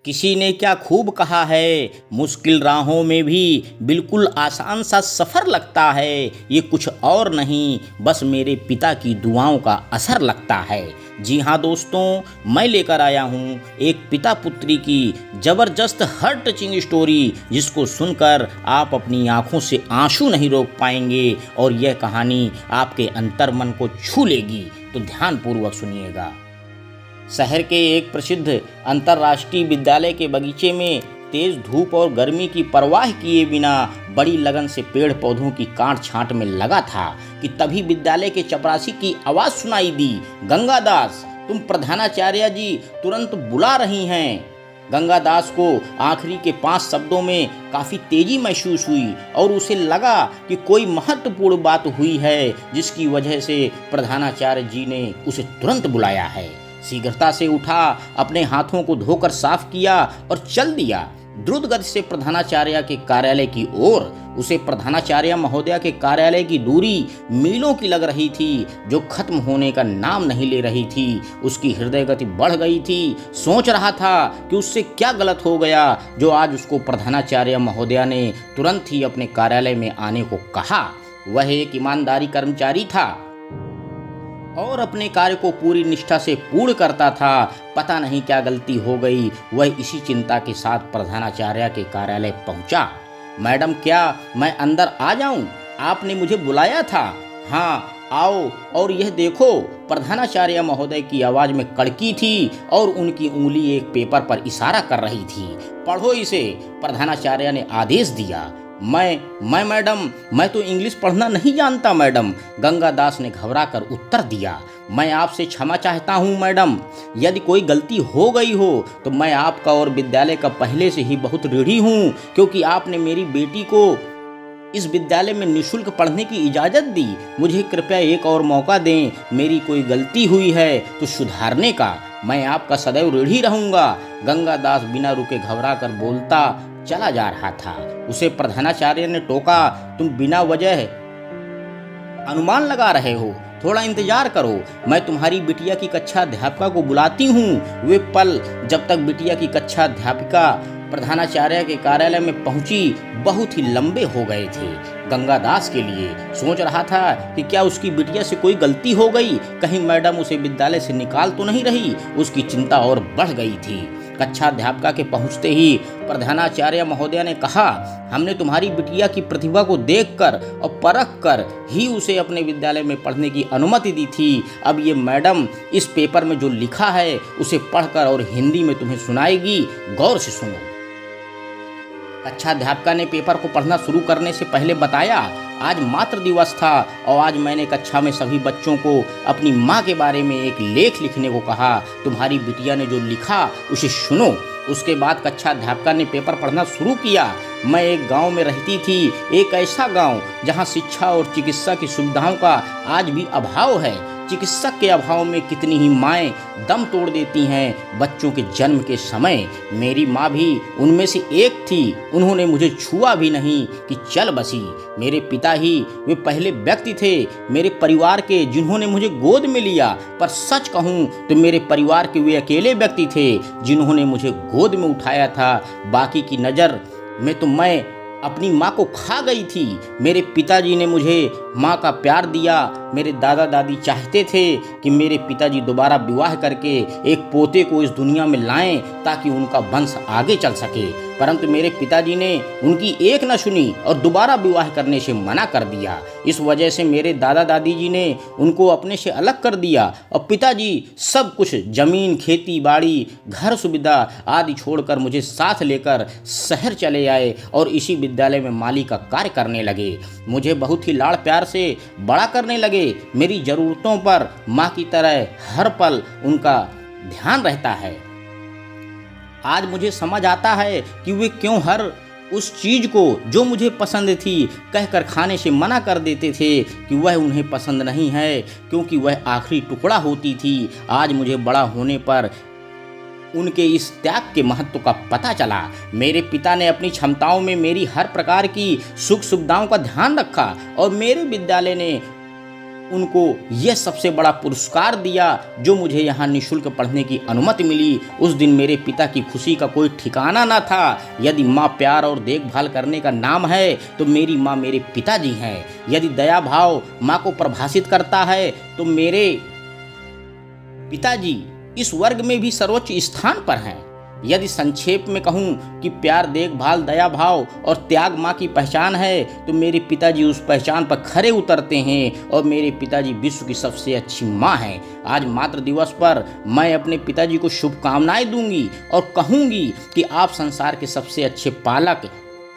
किसी ने क्या खूब कहा है, मुश्किल राहों में भी बिल्कुल आसान सा सफ़र लगता है। ये कुछ और नहीं, बस मेरे पिता की दुआओं का असर लगता है। जी हाँ दोस्तों, मैं लेकर आया हूँ एक पिता पुत्री की ज़बरदस्त हार्ट टचिंग स्टोरी, जिसको सुनकर आप अपनी आंखों से आंसू नहीं रोक पाएंगे और यह कहानी आपके अंतर्मन को छू लेगी। तो ध्यानपूर्वक सुनिएगा। शहर के एक प्रसिद्ध अंतर्राष्ट्रीय विद्यालय के बगीचे में तेज धूप और गर्मी की परवाह किए बिना बड़ी लगन से पेड़ पौधों की काट छांट में लगा था कि तभी विद्यालय के चपरासी की आवाज़ सुनाई दी, गंगा दास, तुम प्रधानाचार्य जी तुरंत बुला रही हैं। गंगा दास को आखिरी के 5 शब्दों में काफ़ी तेजी महसूस हुई और उसे लगा कि कोई महत्वपूर्ण बात हुई है, जिसकी वजह से प्रधानाचार्य जी ने उसे तुरंत बुलाया है। शीघ्रता से उठा, अपने हाथों को धोकर साफ किया और चल दिया द्रुत गति से प्रधानाचार्य के कार्यालय की ओर। उसे प्रधानाचार्य महोदया के कार्यालय की दूरी मीलों की लग रही थी, जो खत्म होने का नाम नहीं ले रही थी। उसकी हृदय गति बढ़ गई थी। सोच रहा था कि उससे क्या गलत हो गया जो आज उसको प्रधानाचार्य महोदया ने तुरंत ही अपने कार्यालय में आने को कहा। वह एक ईमानदारी कर्मचारी था और अपने कार्य को पूरी निष्ठा से पूर्ण करता था। पता नहीं क्या गलती हो गई। वह इसी चिंता के साथ प्रधानाचार्य के कार्यालय पहुंचा। मैडम, क्या मैं अंदर आ जाऊं? आपने मुझे बुलाया था। हाँ, आओ। और यह देखो, प्रधानाचार्य महोदय की आवाज़ में कड़की थी और उनकी उंगली एक पेपर पर इशारा कर रही थी। पढ़ो इसे, प्रधानाचार्य ने आदेश दिया। मैं मैडम, मैं तो इंग्लिश पढ़ना नहीं जानता मैडम, गंगा दास ने घबरा कर उत्तर दिया। मैं आपसे क्षमा चाहता हूँ मैडम। यदि कोई गलती हो गई हो तो मैं आपका और विद्यालय का पहले से ही बहुत ऋणी हूँ, क्योंकि आपने मेरी बेटी को इस विद्यालय में निःशुल्क पढ़ने की इजाज़त दी। मुझे कृपया एक और मौका दें। मेरी कोई गलती हुई है तो सुधारने का। मैं आपका सदैव ऋणी रहूँगा। गंगा दास बिना रुके घबरा कर बोलता चला जा रहा था। उसे प्रधानाचार्य ने टोका, तुम बिना वजह अनुमान लगा रहे हो। थोड़ा इंतजार करो, मैं तुम्हारी बिटिया की कक्षा अध्यापिका को बुलाती हूँ। वे पल जब तक बिटिया की कक्षा अध्यापिका प्रधानाचार्य के कार्यालय में पहुंची बहुत ही लंबे हो गए थे। गंगा दास के लिए सोच रहा था कि क्या उसकी बिटिया से कोई गलती हो गई, कहीं मैडम उसे विद्यालय से निकाल तो नहीं रही। उसकी चिंता और बढ़ गई थी। कक्षा अध्यापिका के पहुंचते ही प्रधानाचार्य महोदया ने कहा, हमने तुम्हारी बिटिया की प्रतिभा को देखकर और परख कर ही उसे अपने विद्यालय में पढ़ने की अनुमति दी थी। अब ये मैडम इस पेपर में जो लिखा है उसे पढ़कर और हिंदी में तुम्हें सुनाएगी। गौर से सुनो। कक्षा अध्यापिका ने पेपर को पढ़ना शुरू करने से पहले बताया, आज मातृ दिवस था और आज मैंने कक्षा में सभी बच्चों को अपनी माँ के बारे में एक लेख लिखने को कहा। तुम्हारी बिटिया ने जो लिखा उसे सुनो। उसके बाद कक्षा अध्यापिका ने पेपर पढ़ना शुरू किया। मैं एक गांव में रहती थी, एक ऐसा गांव जहां शिक्षा और चिकित्सा की सुविधाओं का आज भी अभाव है। चिकित्सक के अभाव में कितनी ही माएँ दम तोड़ देती हैं बच्चों के जन्म के समय। मेरी माँ भी उनमें से एक थी। उन्होंने मुझे छुआ भी नहीं कि चल बसी। मेरे पिता ही वे पहले व्यक्ति थे मेरे परिवार के जिन्होंने मुझे गोद में लिया। पर सच कहूँ तो मेरे परिवार के वे अकेले व्यक्ति थे जिन्होंने मुझे गोद में उठाया था। बाकी की नज़र में तो मैं अपनी माँ को खा गई थी। मेरे पिताजी ने मुझे माँ का प्यार दिया। मेरे दादा दादी चाहते थे कि मेरे पिताजी दोबारा विवाह करके एक पोते को इस दुनिया में लाएं ताकि उनका वंश आगे चल सके, परंतु मेरे पिताजी ने उनकी एक न सुनी और दोबारा विवाह करने से मना कर दिया। इस वजह से मेरे दादा दादी जी ने उनको अपने से अलग कर दिया और पिताजी सब कुछ ज़मीन, खेती बाड़ी, घर सुविधा आदि छोड़कर मुझे साथ लेकर शहर चले आए और इसी विद्यालय में माली का कार्य करने लगे। मुझे बहुत ही लाड़ प्यार से बड़ा करने लगे। मेरी ज़रूरतों पर माँ की तरह हर पल उनका ध्यान रहता है। आज मुझे समझ आता है कि वे क्यों हर उस चीज़ को जो मुझे पसंद थी कहकर खाने से मना कर देते थे कि वह उन्हें पसंद नहीं है, क्योंकि वह आखिरी टुकड़ा होती थी। आज मुझे बड़ा होने पर उनके इस त्याग के महत्व का पता चला। मेरे पिता ने अपनी क्षमताओं में मेरी हर प्रकार की सुख सुविधाओं का ध्यान रखा और मेरे विद्यालय ने उनको यह सबसे बड़ा पुरस्कार दिया जो मुझे यहाँ निःशुल्क पढ़ने की अनुमति मिली। उस दिन मेरे पिता की खुशी का कोई ठिकाना ना था। यदि माँ प्यार और देखभाल करने का नाम है तो मेरी माँ मेरे पिताजी हैं। यदि दया भाव माँ को परिभाषित करता है तो मेरे पिताजी इस वर्ग में भी सर्वोच्च स्थान पर हैं। यदि संक्षेप में कहूँ कि प्यार देखभाल दया भाव और त्याग माँ की पहचान है तो मेरे पिताजी उस पहचान पर खरे उतरते हैं और मेरे पिताजी विश्व की सबसे अच्छी माँ हैं। आज मातृ दिवस पर मैं अपने पिताजी को शुभकामनाएं दूंगी और कहूँगी कि आप संसार के सबसे अच्छे पालक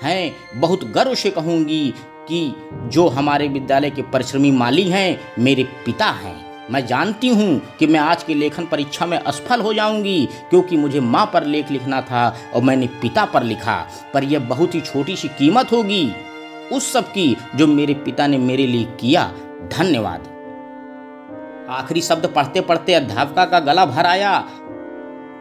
हैं। बहुत गर्व से कहूँगी कि जो हमारे विद्यालय के परिश्रमी माली हैं मेरे पिता हैं। मैं जानती हूँ कि मैं आज की लेखन परीक्षा में असफल हो जाऊंगी क्योंकि मुझे माँ पर लेख लिखना था और मैंने पिता पर लिखा, पर यह बहुत ही छोटी सी कीमत होगी उस सब की जो मेरे पिता ने मेरे लिए किया। धन्यवाद। आखिरी शब्द पढ़ते पढ़ते अध्यापिका का गला भर आया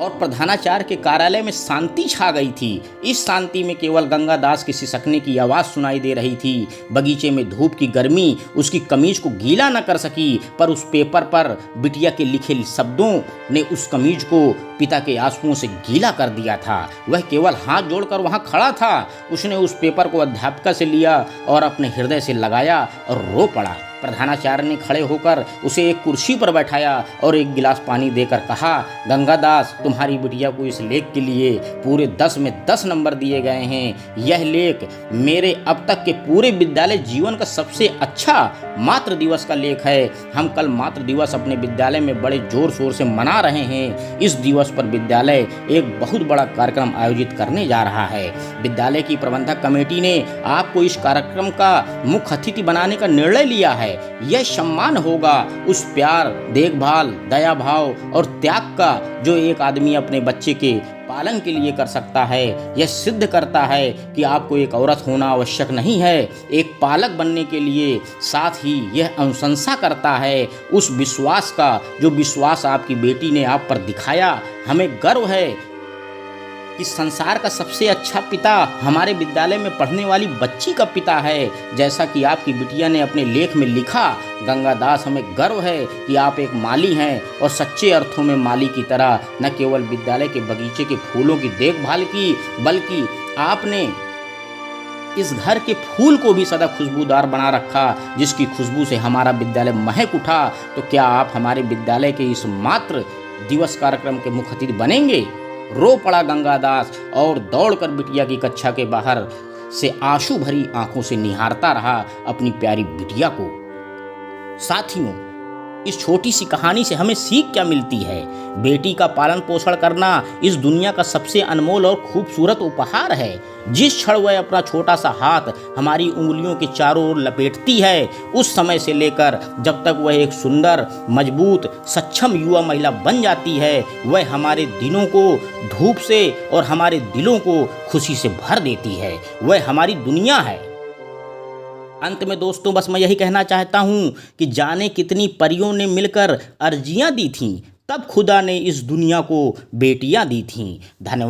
और प्रधानाचार्य के कार्यालय में शांति छा गई थी। इस शांति में केवल गंगादास की सिसकने की आवाज़ सुनाई दे रही थी। बगीचे में धूप की गर्मी उसकी कमीज को गीला न कर सकी, पर उस पेपर पर बिटिया के लिखे शब्दों ने उस कमीज को पिता के आंसुओं से गीला कर दिया था। वह केवल हाथ जोड़कर वहाँ खड़ा था। उसने उस पेपर को अध्यापिका से लिया और अपने हृदय से लगाया और रो पड़ा। प्रधानाचार्य ने खड़े होकर उसे एक कुर्सी पर बैठाया और एक गिलास पानी देकर कहा, गंगादास, तुम्हारी बिटिया को इस लेख के लिए पूरे 10 में 10 नंबर दिए गए हैं। यह लेख मेरे अब तक के पूरे विद्यालय जीवन का सबसे अच्छा मातृ दिवस का लेख है। हम कल मातृ दिवस अपने विद्यालय में बड़े जोर शोर से मना रहे हैं। इस दिवस पर विद्यालय एक बहुत बड़ा कार्यक्रम आयोजित करने जा रहा है। विद्यालय की प्रबंधक कमेटी ने आपको इस कार्यक्रम का मुख्य अतिथि बनाने का निर्णय लिया है। यह सम्मान होगा उस प्यार देखभाल दया भाव और त्याग का जो एक आदमी अपने बच्चे के पालन के लिए कर सकता है। यह सिद्ध करता है कि आपको एक औरत होना आवश्यक नहीं है एक पालक बनने के लिए। साथ ही यह अनुशंसा करता है उस विश्वास का जो विश्वास आपकी बेटी ने आप पर दिखाया। हमें गर्व है कि संसार का सबसे अच्छा पिता हमारे विद्यालय में पढ़ने वाली बच्ची का पिता है। जैसा कि आपकी बिटिया ने अपने लेख में लिखा, गंगादास, हमें गर्व है कि आप एक माली हैं और सच्चे अर्थों में माली की तरह न केवल विद्यालय के बगीचे के फूलों की देखभाल की, बल्कि आपने इस घर के फूल को भी सदा खुशबूदार बना रखा, जिसकी खुशबू से हमारा विद्यालय महक उठा। तो क्या आप हमारे विद्यालय के इस मातृ दिवस कार्यक्रम के मुख्य अतिथि बनेंगे? रो पड़ा गंगादास और दौड़कर बिटिया की कक्षा के बाहर से आंसू भरी आंखों से निहारता रहा अपनी प्यारी बिटिया को। साथियों, इस छोटी सी कहानी से हमें सीख क्या मिलती है? बेटी का पालन पोषण करना इस दुनिया का सबसे अनमोल और खूबसूरत उपहार है। जिस क्षण वह अपना छोटा सा हाथ हमारी उंगलियों के चारों ओर लपेटती है, उस समय से लेकर जब तक वह एक सुंदर, मजबूत, सक्षम युवा महिला बन जाती है, वह हमारे दिनों को धूप से और हमारे दिलों को खुशी से भर देती है। वह हमारी दुनिया है। अंत में दोस्तों, बस मैं यही कहना चाहता हूँ कि जाने कितनी परियों ने मिलकर अर्जियाँ दी थीं, तब खुदा ने इस दुनिया को बेटियाँ दी थीं। धन्यवाद।